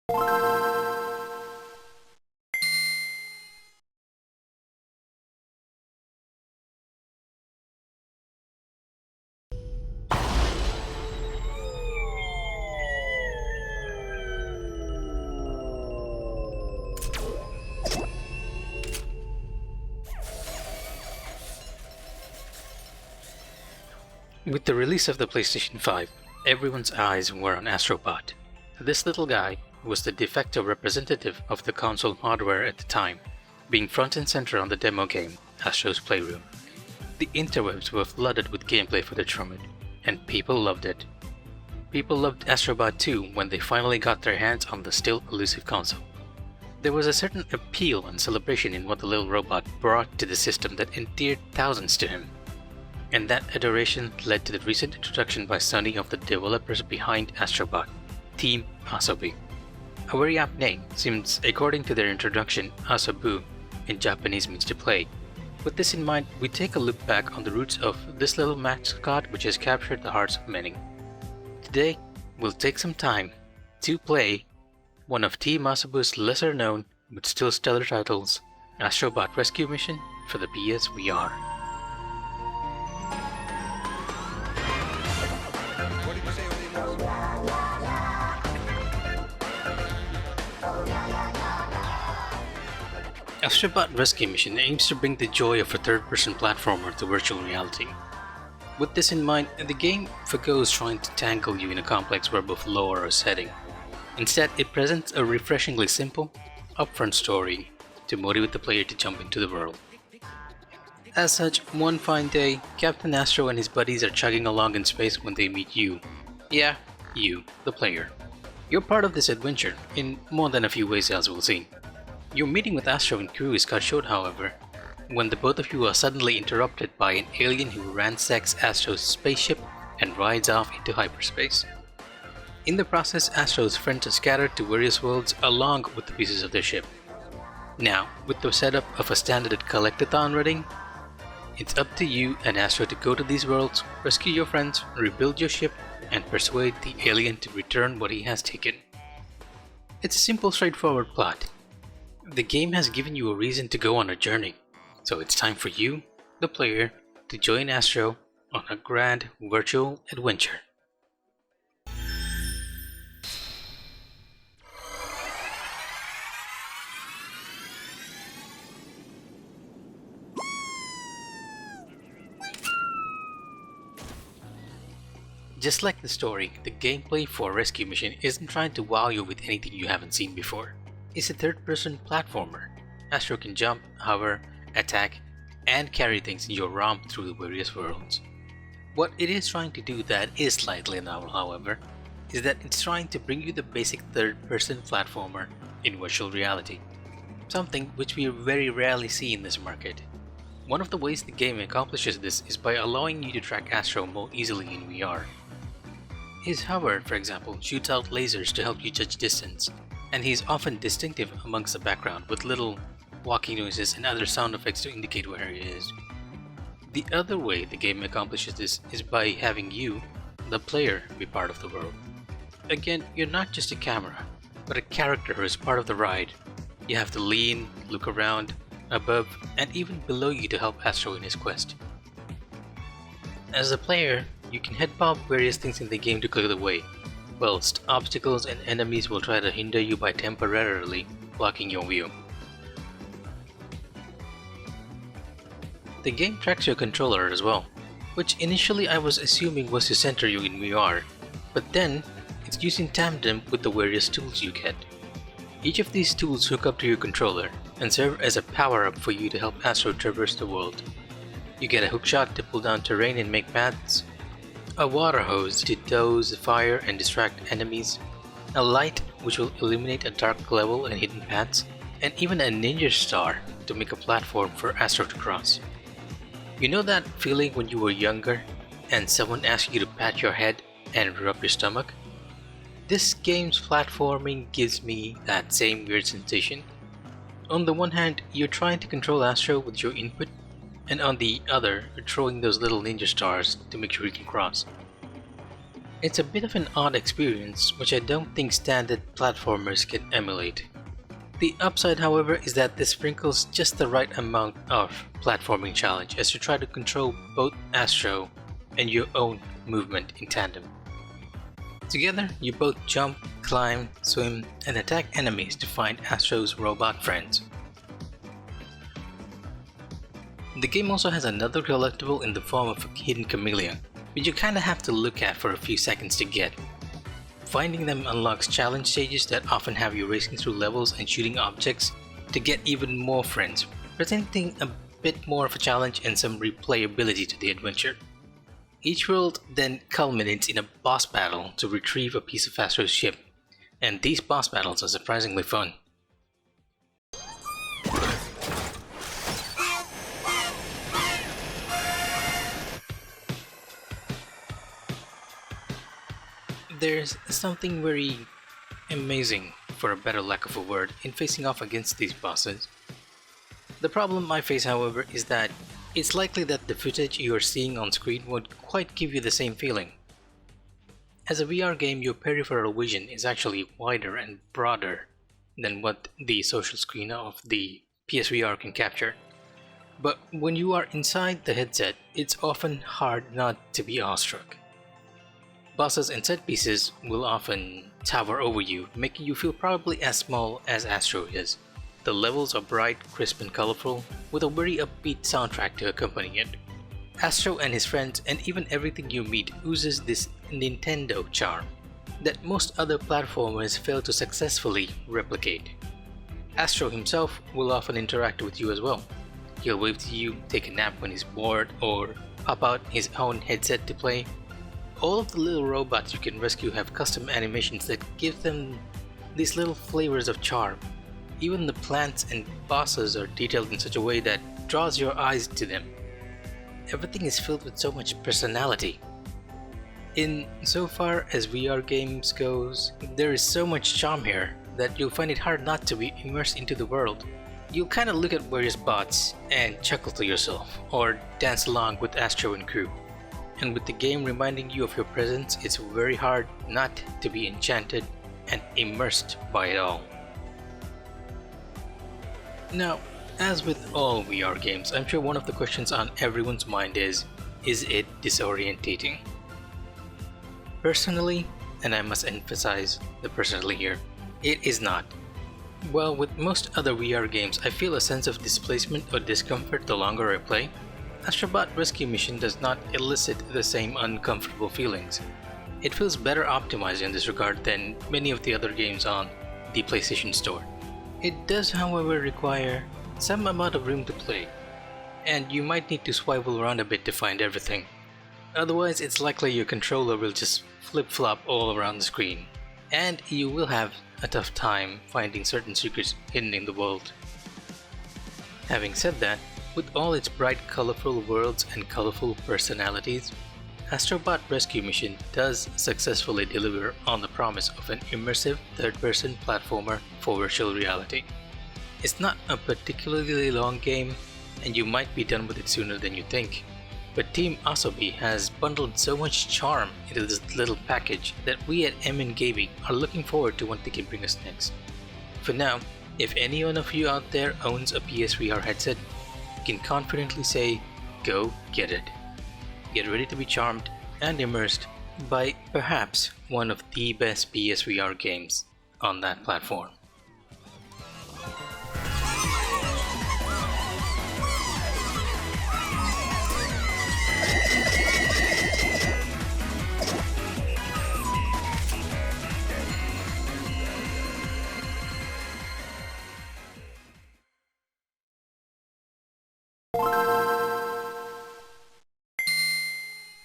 With the release of the PlayStation 5, everyone's eyes were on Astrobot. This little guy was the de facto representative of the console hardware at the time, being front and center on the demo game, Astro's Playroom. The interwebs were flooded with gameplay footage from it, and people loved it. People loved Astrobot too when they finally got their hands on the still elusive console. There was a certain appeal and celebration in what the little robot brought to the system that endeared thousands to him. And that adoration led to the recent introduction by Sony of the developers behind Astrobot, Team Asobi. A very apt name, since according to their introduction, Asobu in Japanese means to play. With this in mind, we take a look back on the roots of this little mascot which has captured the hearts of many. Today, we'll take some time to play one of Team Asobu's lesser known but still stellar titles, Astrobot Rescue Mission for the PS VR. Astrobot Rescue Mission aims to bring the joy of a third-person platformer to virtual reality. With this in mind, the game forgoes trying to tangle you in a complex web of lore or setting. Instead, it presents a refreshingly simple, upfront story to motivate the player to jump into the world. As such, one fine day, Captain Astro and his buddies are chugging along in space when they meet you. Yeah, you, the player. You're part of this adventure, in more than a few ways as we'll see. Your meeting with Astro and crew is cut short, however, when the both of you are suddenly interrupted by an alien who ransacks Astro's spaceship and rides off into hyperspace. In the process, Astro's friends are scattered to various worlds along with the pieces of their ship. Now, with the setup of a standard collectathon ready, it's up to you and Astro to go to these worlds, rescue your friends, rebuild your ship, and persuade the alien to return what he has taken. It's a simple, straightforward plot. The game has given you a reason to go on a journey, so it's time for you, the player, to join Astro on a grand virtual adventure. Just like the story, the gameplay for Rescue Mission isn't trying to wow you with anything you haven't seen before. It's a third-person platformer. Astro can jump, hover, attack, and carry things in your romp through the various worlds. What it is trying to do that is slightly novel, however, is that it's trying to bring you the basic third-person platformer in virtual reality, something which we very rarely see in this market. One of the ways the game accomplishes this is by allowing you to track Astro more easily in VR. His hover, for example, shoots out lasers to help you judge distance, and he is often distinctive amongst the background with little walking noises and other sound effects to indicate where he is. The other way the game accomplishes this is by having you, the player, be part of the world. Again, you're not just a camera, but a character who is part of the ride. You have to lean, look around, above, and even below you to help Astro in his quest. As a player, you can head bob various things in the game to clear the way, whilst obstacles and enemies will try to hinder you by temporarily blocking your view. The game tracks your controller as well, which initially I was assuming was to center you in VR, but then it's used in tandem with the various tools you get. Each of these tools hook up to your controller and serve as a power-up for you to help Astro traverse the world. You get a hookshot to pull down terrain and make paths, a water hose to douse fire and distract enemies, a light which will illuminate a dark level and hidden paths, and even a ninja star to make a platform for Astro to cross. You know that feeling when you were younger and someone asked you to pat your head and rub your stomach? This game's platforming gives me that same weird sensation. On the one hand, you're trying to control Astro with your input, and on the other, you're throwing those little ninja stars to make sure you can cross. It's a bit of an odd experience which I don't think standard platformers can emulate. The upside, however, is that this sprinkles just the right amount of platforming challenge as you try to control both Astro and your own movement in tandem. Together, you both jump, climb, swim, and attack enemies to find Astro's robot friends. The game also has another collectible in the form of a hidden chameleon, which you kinda have to look at for a few seconds to get. Finding them unlocks challenge stages that often have you racing through levels and shooting objects to get even more friends, presenting a bit more of a challenge and some replayability to the adventure. Each world then culminates in a boss battle to retrieve a piece of Astro's ship, and these boss battles are surprisingly fun. There's something very amazing, for a better lack of a word, in facing off against these bosses. The problem I face, however, is that it's likely that the footage you are seeing on screen won't quite give you the same feeling. As a VR game, your peripheral vision is actually wider and broader than what the social screen of the PSVR can capture. But when you are inside the headset, it's often hard not to be awestruck. Bosses and set pieces will often tower over you, making you feel probably as small as Astro is. The levels are bright, crisp and colorful, with a very upbeat soundtrack to accompany it. Astro and his friends and even everything you meet oozes this Nintendo charm that most other platformers fail to successfully replicate. Astro himself will often interact with you as well. He'll wave to you, take a nap when he's bored, or pop out his own headset to play. All of the little robots you can rescue have custom animations that give them these little flavors of charm. Even the plants and bosses are detailed in such a way that draws your eyes to them. Everything is filled with so much personality. In so far as VR games goes, there is so much charm here that you'll find it hard not to be immersed into the world. You'll kinda look at various bots and chuckle to yourself, or dance along with Astro and crew. And with the game reminding you of your presence, it's very hard not to be enchanted and immersed by it all. Now, as with all VR games, I'm sure one of the questions on everyone's mind is it disorientating? Personally, and I must emphasize the personally here, it is not. Well, with most other VR games, I feel a sense of displacement or discomfort the longer I play. Astrobot Rescue Mission does not elicit the same uncomfortable feelings. It feels better optimized in this regard than many of the other games on the PlayStation Store. It does, however, require some amount of room to play, and you might need to swivel around a bit to find everything. Otherwise, it's likely your controller will just flip-flop all around the screen, and you will have a tough time finding certain secrets hidden in the world. Having said that, with all its bright, colorful worlds and colorful personalities, Astrobot Rescue Mission does successfully deliver on the promise of an immersive third-person platformer for virtual reality. It's not a particularly long game, and you might be done with it sooner than you think, but Team Asobi has bundled so much charm into this little package that we at MN Gaming are looking forward to what they can bring us next. For now, if any one of you out there owns a PSVR headset, can confidently say, go get it. Get ready to be charmed and immersed by perhaps one of the best PSVR games on that platform.